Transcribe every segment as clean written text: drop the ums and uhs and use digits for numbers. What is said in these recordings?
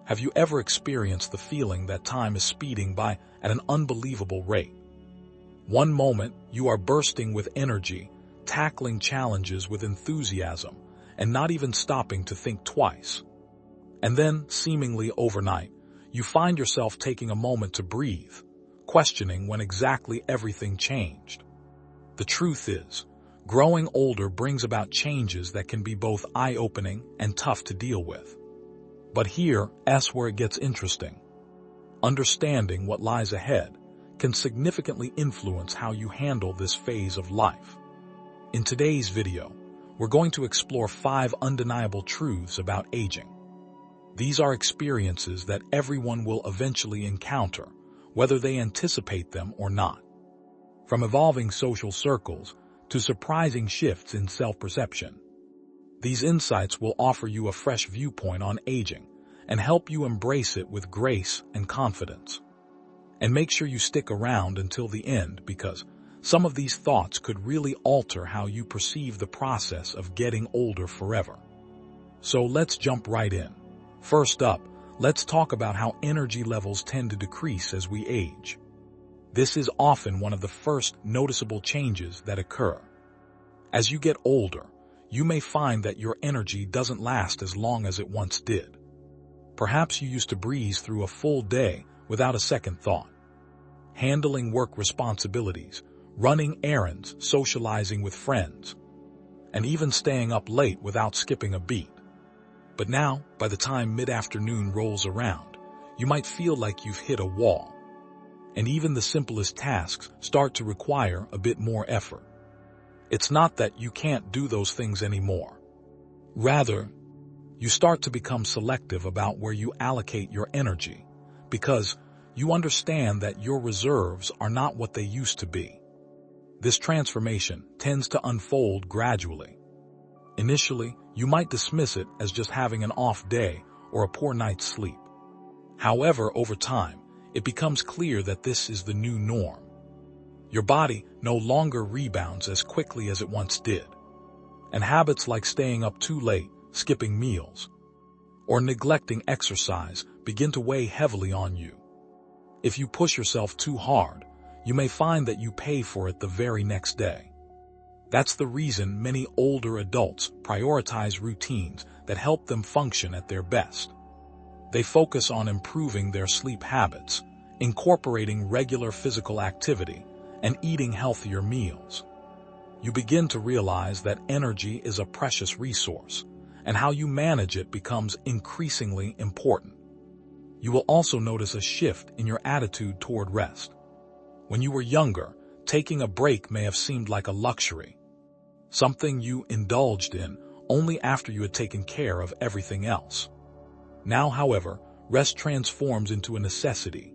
Have you ever experienced the feeling that time is speeding by at an unbelievable rate? One moment, you are bursting with energy, tackling challenges with enthusiasm, and not even stopping to think twice. And then, seemingly overnight, you find yourself taking a moment to breathe, questioning when exactly everything changed. The truth is, growing older brings about changes that can be both eye-opening and tough to deal with. But here's where it gets interesting. Understanding what lies ahead can significantly influence how you handle this phase of life. In today's video, we're going to explore 5 undeniable truths about aging. These are experiences that everyone will eventually encounter, whether they anticipate them or not. From evolving social circles to surprising shifts in self-perception, these insights will offer you a fresh viewpoint on aging and help you embrace it with grace and confidence. And make sure you stick around until the end, because some of these thoughts could really alter how you perceive the process of getting older forever. So let's jump right in. First up, let's talk about how energy levels tend to decrease as we age. This is often one of the first noticeable changes that occur. As you get older, you may find that your energy doesn't last as long as it once did. Perhaps you used to breeze through a full day without a second thought, handling work responsibilities, running errands, socializing with friends, and even staying up late without skipping a beat. But now, by the time mid-afternoon rolls around, you might feel like you've hit a wall, and even the simplest tasks start to require a bit more effort. It's not that you can't do those things anymore. Rather, you start to become selective about where you allocate your energy, because you understand that your reserves are not what they used to be. This transformation tends to unfold gradually. Initially, you might dismiss it as just having an off day or a poor night's sleep. However, over time, it becomes clear that this is the new norm. Your body no longer rebounds as quickly as it once did, and habits like staying up too late, skipping meals, or neglecting exercise begin to weigh heavily on you. If you push yourself too hard, you may find that you pay for it the very next day. That's the reason many older adults prioritize routines that help them function at their best. They focus on improving their sleep habits, incorporating regular physical activity, and eating healthier meals. You begin to realize that energy is a precious resource, and how you manage it becomes increasingly important. You will also notice a shift in your attitude toward rest. When you were younger, taking a break may have seemed like a luxury, something you indulged in only after you had taken care of everything else. Now, however, rest transforms into a necessity.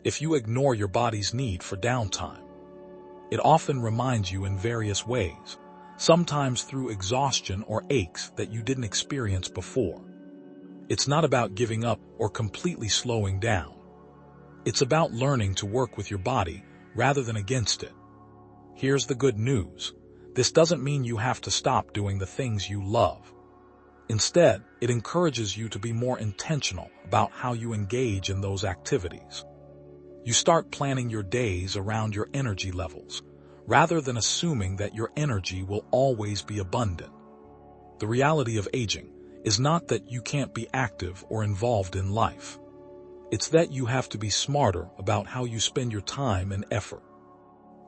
If you ignore your body's need for downtime, it often reminds you in various ways, sometimes through exhaustion or aches that you didn't experience before. It's not about giving up or completely slowing down. It's about learning to work with your body rather than against it. Here's the good news. This doesn't mean you have to stop doing the things you love. Instead, it encourages you to be more intentional about how you engage in those activities. You start planning your days around your energy levels, rather than assuming that your energy will always be abundant. The reality of aging is not that you can't be active or involved in life. It's that you have to be smarter about how you spend your time and effort.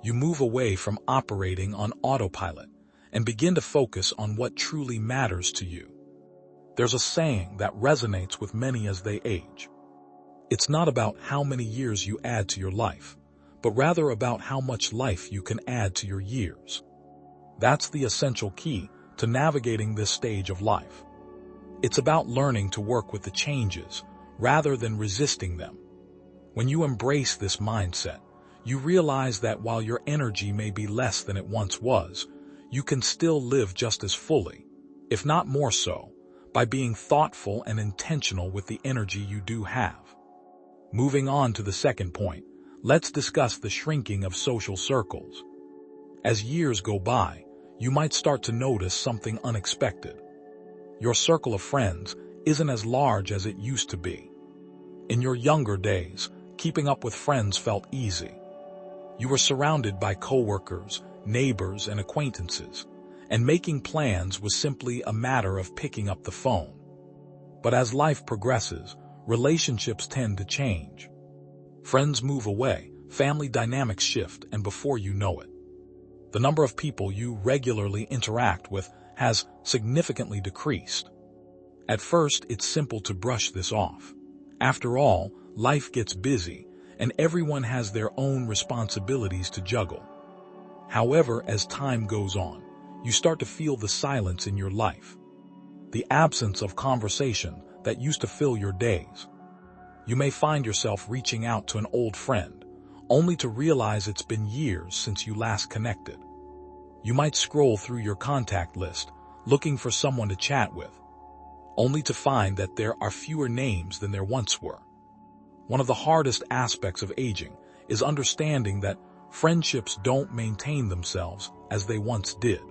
You move away from operating on autopilot and begin to focus on what truly matters to you. There's a saying that resonates with many as they age. It's not about how many years you add to your life, but rather about how much life you can add to your years. That's the essential key to navigating this stage of life. It's about learning to work with the changes rather than resisting them. When you embrace this mindset, you realize that while your energy may be less than it once was, you can still live just as fully, if not more so, by being thoughtful and intentional with the energy you do have. Moving on to the second point, let's discuss the shrinking of social circles. As years go by, you might start to notice something unexpected. Your circle of friends, isn't as large as it used to be. In your younger days, keeping up with friends felt easy. You were surrounded by coworkers, neighbors, and acquaintances, and making plans was simply a matter of picking up the phone. But as life progresses, relationships tend to change. Friends move away, family dynamics shift, and before you know it, the number of people you regularly interact with has significantly decreased. At first, it's simple to brush this off. After all, life gets busy, and everyone has their own responsibilities to juggle. However, as time goes on, you start to feel the silence in your life, the absence of conversation that used to fill your days. You may find yourself reaching out to an old friend, only to realize it's been years since you last connected. You might scroll through your contact list, looking for someone to chat with, only to find that there are fewer names than there once were. One of the hardest aspects of aging is understanding that friendships don't maintain themselves as they once did.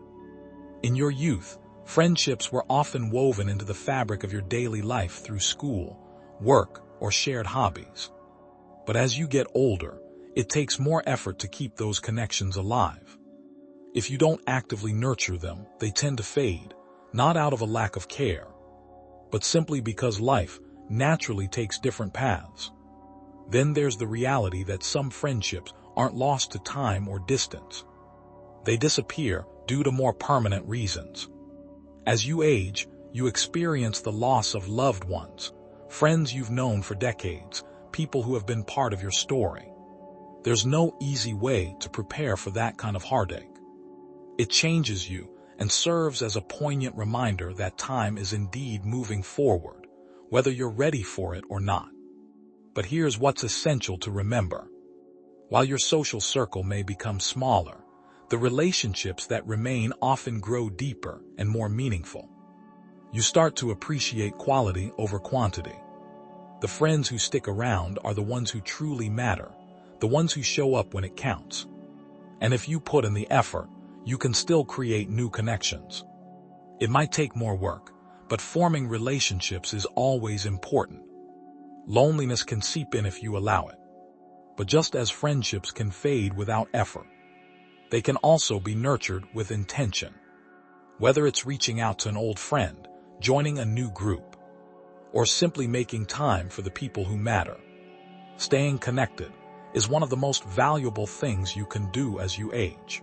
In your youth, friendships were often woven into the fabric of your daily life through school, work, or shared hobbies. But as you get older, it takes more effort to keep those connections alive. If you don't actively nurture them, they tend to fade, not out of a lack of care, but simply because life naturally takes different paths. Then there's the reality that some friendships aren't lost to time or distance. They disappear due to more permanent reasons. As you age, you experience the loss of loved ones, friends you've known for decades, people who have been part of your story. There's no easy way to prepare for that kind of heartache. It changes you and serves as a poignant reminder that time is indeed moving forward, whether you're ready for it or not. But here's what's essential to remember. While your social circle may become smaller, the relationships that remain often grow deeper and more meaningful. You start to appreciate quality over quantity. The friends who stick around are the ones who truly matter, the ones who show up when it counts. And if you put in the effort, you can still create new connections. It might take more work, but forming relationships is always important. Loneliness can seep in if you allow it. But just as friendships can fade without effort, they can also be nurtured with intention. Whether it's reaching out to an old friend, joining a new group, or simply making time for the people who matter, staying connected is one of the most valuable things you can do as you age.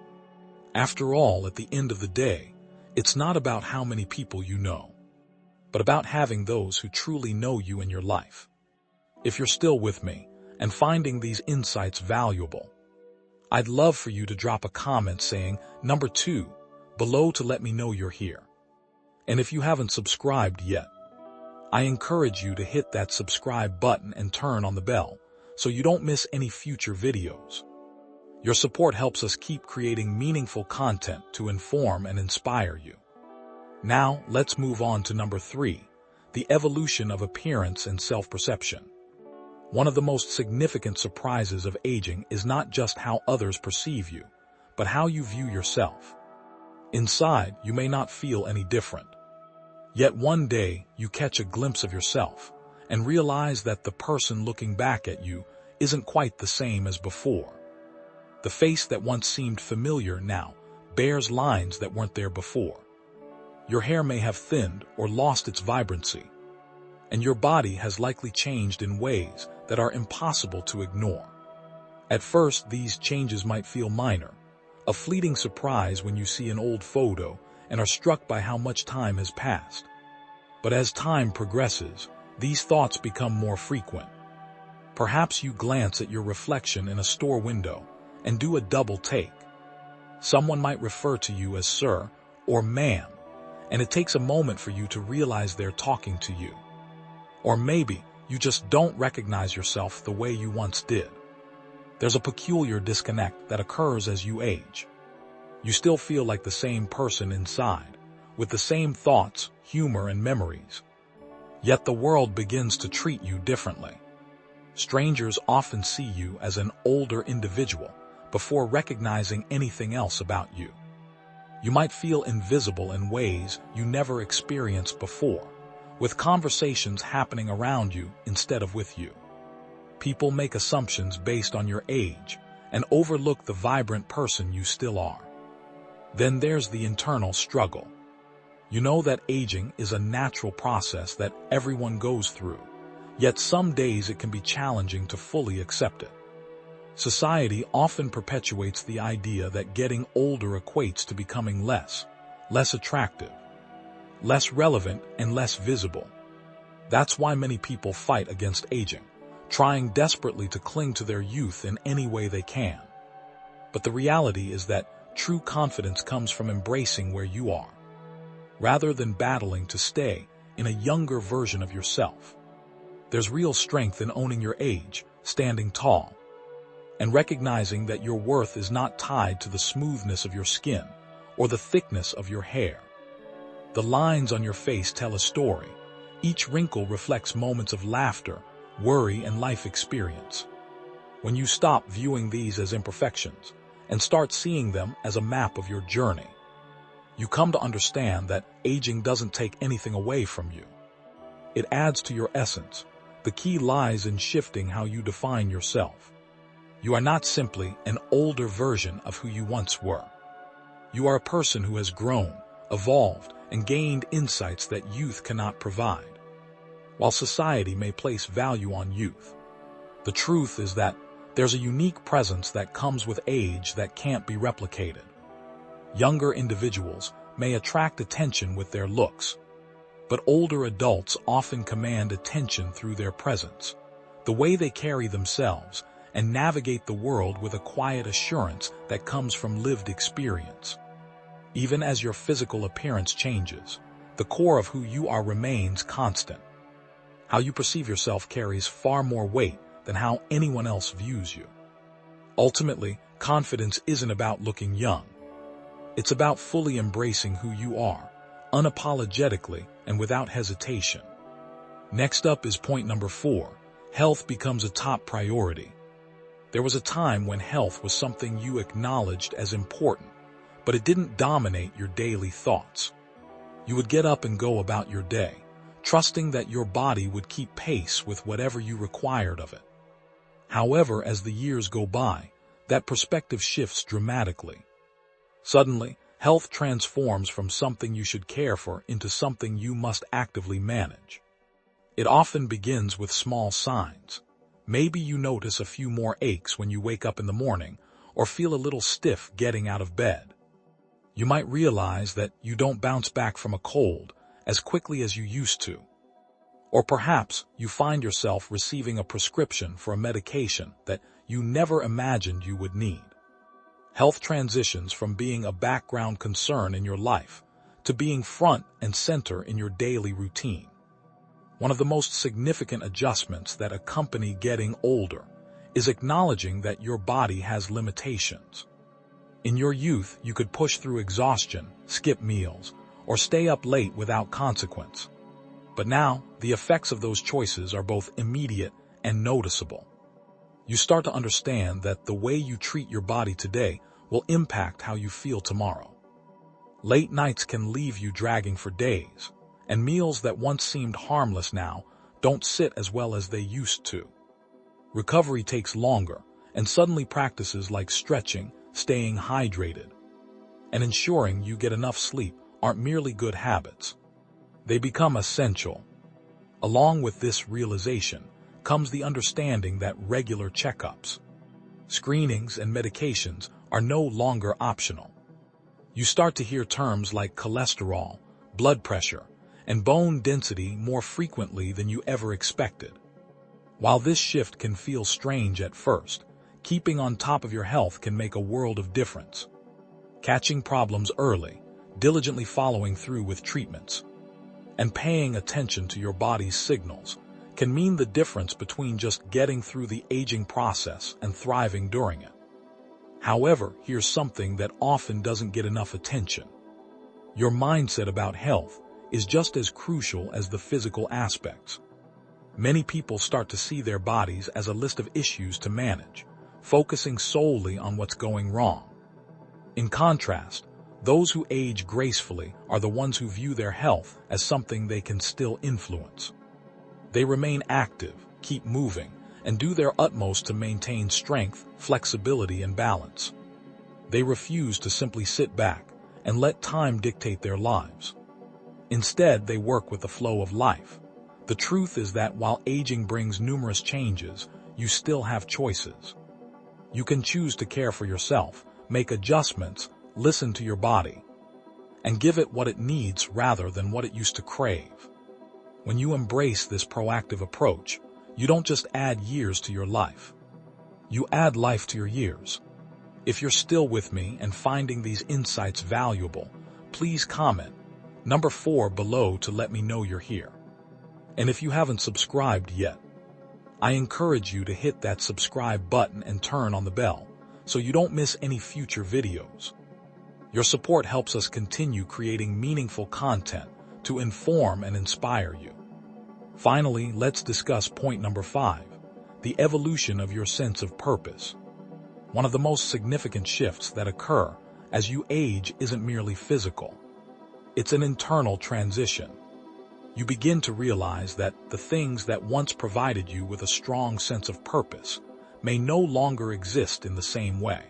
After all, at the end of the day, it's not about how many people you know, but about having those who truly know you in your life. If you're still with me and finding these insights valuable, I'd love for you to drop a comment saying number 2 below to let me know you're here. And if you haven't subscribed yet, I encourage you to hit that subscribe button and turn on the bell so you don't miss any future videos. Your support helps us keep creating meaningful content to inform and inspire you. Now, let's move on to number 3, the evolution of appearance and self-perception. One of the most significant surprises of aging is not just how others perceive you, but how you view yourself. Inside, you may not feel any different. Yet one day, you catch a glimpse of yourself and realize that the person looking back at you isn't quite the same as before. The face that once seemed familiar now bears lines that weren't there before. Your hair may have thinned or lost its vibrancy, and your body has likely changed in ways that are impossible to ignore. At first, these changes might feel minor, a fleeting surprise when you see an old photo and are struck by how much time has passed. But as time progresses, these thoughts become more frequent. Perhaps you glance at your reflection in a store window and do a double take. Someone might refer to you as sir or ma'am, and it takes a moment for you to realize they're talking to you. Or maybe you just don't recognize yourself the way you once did. There's a peculiar disconnect that occurs as you age. You still feel like the same person inside, with the same thoughts, humor, and memories. Yet the world begins to treat you differently. Strangers often see you as an older individual before recognizing anything else about you. You might feel invisible in ways you never experienced before, with conversations happening around you instead of with you. People make assumptions based on your age and overlook the vibrant person you still are. Then there's the internal struggle. You know that aging is a natural process that everyone goes through, yet some days it can be challenging to fully accept it. Society often perpetuates the idea that getting older equates to becoming less attractive, less relevant, and less visible. That's why many people fight against aging, trying desperately to cling to their youth in any way they can. But the reality is that true confidence comes from embracing where you are, rather than battling to stay in a younger version of yourself. There's real strength in owning your age, standing tall, and recognizing that your worth is not tied to the smoothness of your skin or the thickness of your hair. The lines on your face tell a story. Each wrinkle reflects moments of laughter, worry, and life experience. When you stop viewing these as imperfections and start seeing them as a map of your journey, you come to understand that aging doesn't take anything away from you. It adds to your essence. The key lies in shifting how you define yourself. You are not simply an older version of who you once were. You are a person who has grown, evolved, and gained insights that youth cannot provide. While society may place value on youth, the truth is that there's a unique presence that comes with age that can't be replicated. Younger individuals may attract attention with their looks, but older adults often command attention through their presence, the way they carry themselves, and navigate the world with a quiet assurance that comes from lived experience. Even as your physical appearance changes, the core of who you are remains constant. How you perceive yourself carries far more weight than how anyone else views you. Ultimately, confidence isn't about looking young. It's about fully embracing who you are, unapologetically and without hesitation. Next up is point number 4. Health becomes a top priority. There was a time when health was something you acknowledged as important, but it didn't dominate your daily thoughts. You would get up and go about your day, trusting that your body would keep pace with whatever you required of it. However, as the years go by, that perspective shifts dramatically. Suddenly, health transforms from something you should care for into something you must actively manage. It often begins with small signs. Maybe you notice a few more aches when you wake up in the morning, or feel a little stiff getting out of bed. You might realize that you don't bounce back from a cold as quickly as you used to. Or perhaps you find yourself receiving a prescription for a medication that you never imagined you would need. Health transitions from being a background concern in your life to being front and center in your daily routine. One of the most significant adjustments that accompany getting older is acknowledging that your body has limitations. In your youth, you could push through exhaustion, skip meals, or stay up late without consequence. But now, the effects of those choices are both immediate and noticeable. You start to understand that the way you treat your body today will impact how you feel tomorrow. Late nights can leave you dragging for days, and meals that once seemed harmless now don't sit as well as they used to. Recovery takes longer, and suddenly practices like stretching, staying hydrated, and ensuring you get enough sleep aren't merely good habits. They become essential. Along with this realization comes the understanding that regular checkups, screenings, and medications are no longer optional. You start to hear terms like cholesterol, blood pressure, and bone density more frequently than you ever expected. While this shift can feel strange at first, keeping on top of your health can make a world of difference. Catching problems early, diligently following through with treatments, and paying attention to your body's signals can mean the difference between just getting through the aging process and thriving during it. However, here's something that often doesn't get enough attention. Your mindset about health is just as crucial as the physical aspects. Many people start to see their bodies as a list of issues to manage, focusing solely on what's going wrong. In contrast, Those who age gracefully are the ones who view their health as something they can still influence. They remain active, keep moving, and do their utmost to maintain strength, flexibility, and balance. They refuse to simply sit back and let time dictate their lives. Instead, they work with the flow of life. The truth is that while aging brings numerous changes, you still have choices. You can choose to care for yourself, make adjustments, listen to your body, and give it what it needs rather than what it used to crave. When you embrace this proactive approach, you don't just add years to your life. You add life to your years. If you're still with me and finding these insights valuable, please comment number 4 below to let me know you're here. And if you haven't subscribed yet, I encourage you to hit that subscribe button and turn on the bell so you don't miss any future videos. Your support helps us continue creating meaningful content to inform and inspire you. Finally, let's discuss point number 5, the evolution of your sense of purpose. One of the most significant shifts that occur as you age isn't merely physical. It's an internal transition. You begin to realize that the things that once provided you with a strong sense of purpose may no longer exist in the same way.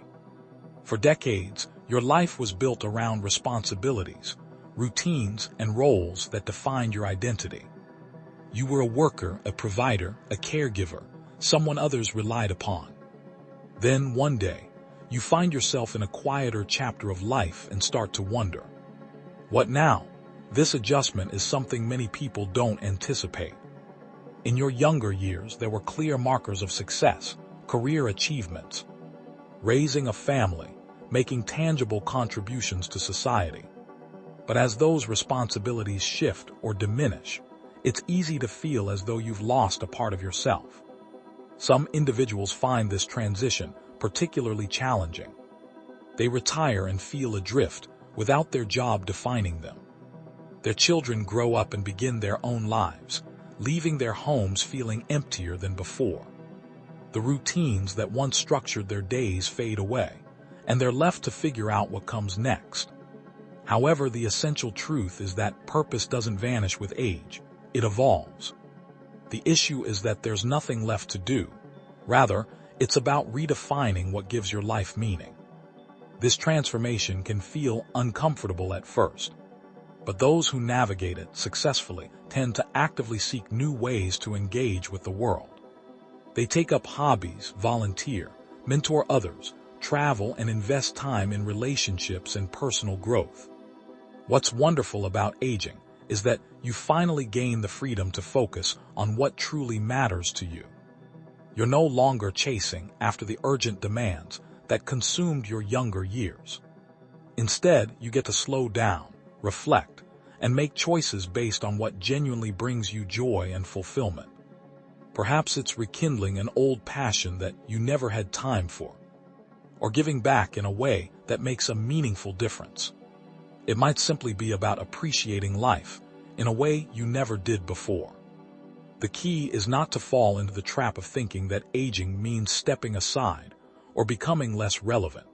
For decades, your life was built around responsibilities, routines, and roles that defined your identity. You were a worker, a provider, a caregiver, someone others relied upon. Then, one day, you find yourself in a quieter chapter of life and start to wonder, what now? This adjustment is something many people don't anticipate. In your younger years, there were clear markers of success, career achievements, raising a family, making tangible contributions to society. But as those responsibilities shift or diminish, it's easy to feel as though you've lost a part of yourself. Some individuals find this transition particularly challenging. They retire and feel adrift without their job defining them. Their children grow up and begin their own lives, leaving their homes feeling emptier than before. The routines that once structured their days fade away, and they're left to figure out what comes next. However, the essential truth is that purpose doesn't vanish with age, it evolves. The issue is that there's nothing left to do. Rather, it's about redefining what gives your life meaning. This transformation can feel uncomfortable at first, but those who navigate it successfully tend to actively seek new ways to engage with the world. They take up hobbies, volunteer, mentor others, travel, and invest time in relationships and personal growth. What's wonderful about aging is that you finally gain the freedom to focus on what truly matters to you. You're no longer chasing after the urgent demands that consumed your younger years. Instead, you get to slow down, reflect, and make choices based on what genuinely brings you joy and fulfillment. Perhaps it's rekindling an old passion that you never had time for, or giving back in a way that makes a meaningful difference. It might simply be about appreciating life in a way you never did before. The key is not to fall into the trap of thinking that aging means stepping aside or becoming less relevant.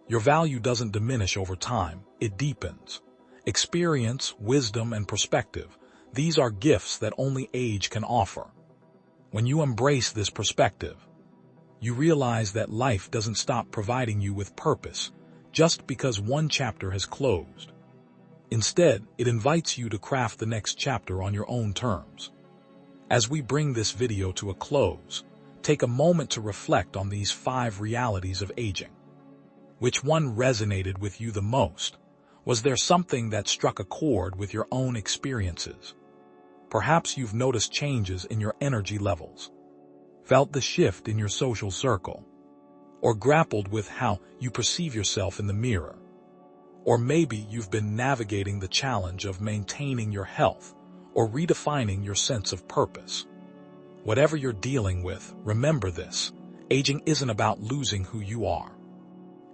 Your value doesn't diminish over time, it deepens. Experience, wisdom, and perspective, these are gifts that only age can offer. When you embrace this perspective, you realize that life doesn't stop providing you with purpose just because one chapter has closed. Instead, it invites you to craft the next chapter on your own terms. As we bring this video to a close, take a moment to reflect on these 5 realities of aging. Which one resonated with you the most? Was there something that struck a chord with your own experiences? Perhaps you've noticed changes in your energy levels, felt the shift in your social circle, or grappled with how you perceive yourself in the mirror. Or maybe you've been navigating the challenge of maintaining your health or redefining your sense of purpose. Whatever you're dealing with, remember this: aging isn't about losing who you are.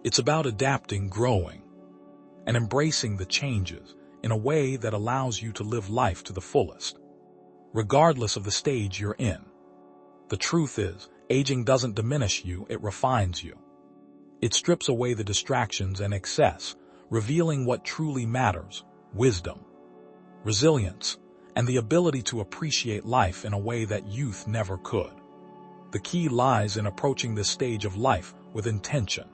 It's about adapting, growing, and embracing the changes in a way that allows you to live life to the fullest, regardless of the stage you're in. The truth is, aging doesn't diminish you, it refines you. It strips away the distractions and excess, revealing what truly matters: wisdom, resilience, and the ability to appreciate life in a way that youth never could. The key lies in approaching this stage of life with intention.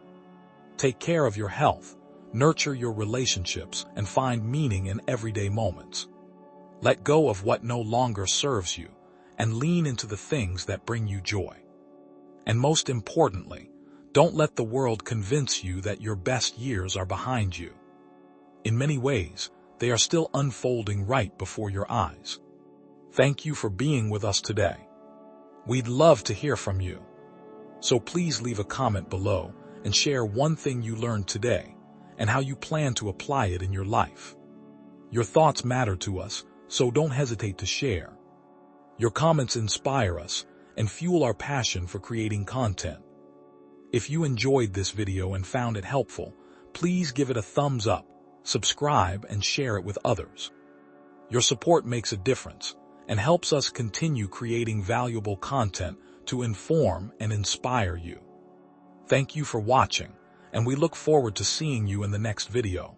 Take care of your health, nurture your relationships, and find meaning in everyday moments. Let go of what no longer serves you, and lean into the things that bring you joy. And most importantly, don't let the world convince you that your best years are behind you. In many ways, they are still unfolding right before your eyes. Thank you for being with us today. We'd love to hear from you. So please leave a comment below and share one thing you learned today and how you plan to apply it in your life. Your thoughts matter to us, so don't hesitate to share. Your comments inspire us and fuel our passion for creating content. If you enjoyed this video and found it helpful, please give it a thumbs up, subscribe, and share it with others. Your support makes a difference and helps us continue creating valuable content to inform and inspire you. Thank you for watching, and we look forward to seeing you in the next video.